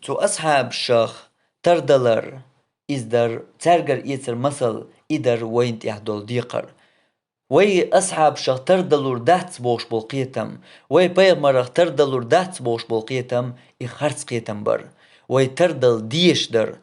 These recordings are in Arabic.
تو أصحاب الشيخ تردلر إزدر ترجر يتر مثل إدر وين يحدل ديقر وي أصحاب الشيخ تردلور دات بوش بالقيتم وي بيغمر تردلور دات بوش بالقيتم إخرس قيتم بر وي تردل ديش در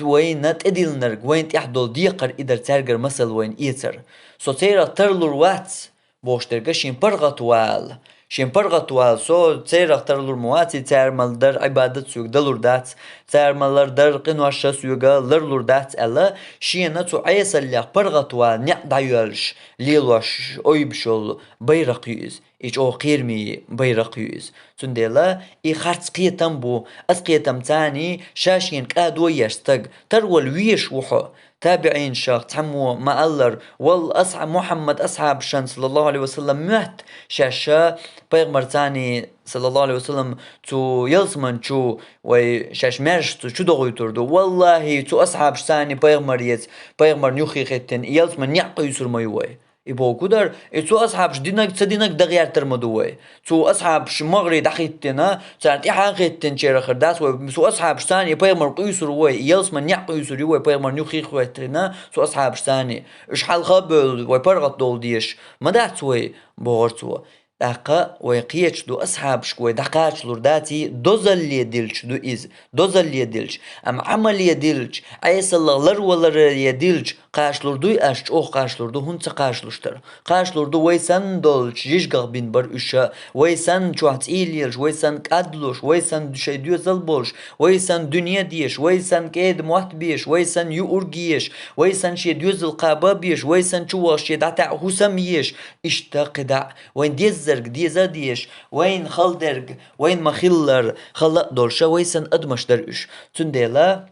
وين نت إدل نرج وين يحدل ديقر إدر ترجر مثل وين يتر سو تيرا ترلور واتس بوش ترجشين برغتوال شين برغتوال سو تيرا ترلور مواتي ترمل در عبادت سوق دلور دات ترمل در قنوش سوقا لرلور دات ألا شين نتو عيس اللي برغتوال نعدايلش ليلوش أيبشل بيرقيز إيش أو قيرمي بيرقيز تندلا إي خارج قيتم بو أسقيتم تاني شاشين كادو يشتق ترول ويش وحو تابعين شاق تحمو ما ألر والأصحاب محمد أصحاب الشان صلى الله عليه وسلم مات شاشا بيغمر تاني صلى الله عليه وسلم تو يلسمن شو وشاش مرش تو دغوي تردو والله تو أصحاب شاني بيغمر بيغمر نيوخي ختن يلسمن يعقو يسر ميوي يبو كدر تو أصحابش دينك تدينك دغيار ترمدوي تو أصحابش مغري دخيتنا سانت إحاقيتن شير خرداس وسو أصحابش ثاني بيغمر قيسر وي يلس من يقيسر وي بيغمر نيوخي خوتنا سو أصحابش ثاني إش حال خبل وي برغت دول ديش ما دعت وي بورتو دقا ويقيتش دو أصحابش كوي دقاتش لرداتي دوزل لي ديلش دو إز دوزل لي ديلش أم عمل يديلش عيس الله لر ولر يديلش قاش لردو أشج أو قاش لردو هنت قاش لشتر قاش لردو ويسن دولش جيشقغ بين بر إشا ويسن شوحت إيليلش ويسن كادلوش ويسن شي ديو زلبولش ويسن دنيا ديش ويسن كيد موحت بيش ويسن يورجيش ويسن شي ديو زلقابا بيش ويسن شواش يدعتع حساميش اشتاقدع وين ديزرق ديزاديش وين خلدرق وين مخلر خلق دولشا ويسن أدمش درش تندلا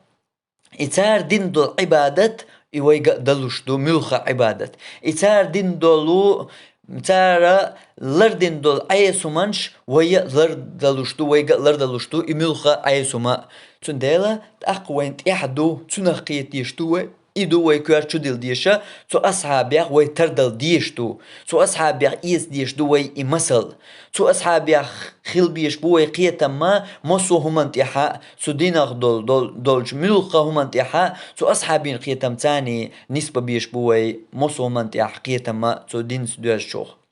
إتار دين دول عبادة إيويق دلوش دو ملخة عبادة إتار دين دولو تارا لردين دول عيسو منش ويا لرد دلوش دو ويق لرد دلوش دو إملخة عيسو ما تندلا تأقوين تيحدو تنخيت يشتوه إدو ويكوار شدل ديشا سو أصحابيخ ويتردل ديشتو سو أصحابيخ إيس ديشتو وي إمثل سو أصحابيخ خيل بيش بوي قيتا ما مصو همان تيحا سو ديناغ دولج ملوخا همان تيحا سو أصحابين قيتا متاني نسبة بيش بوي مصو همان تيحا قيتا ما سو دين سدوش شوخ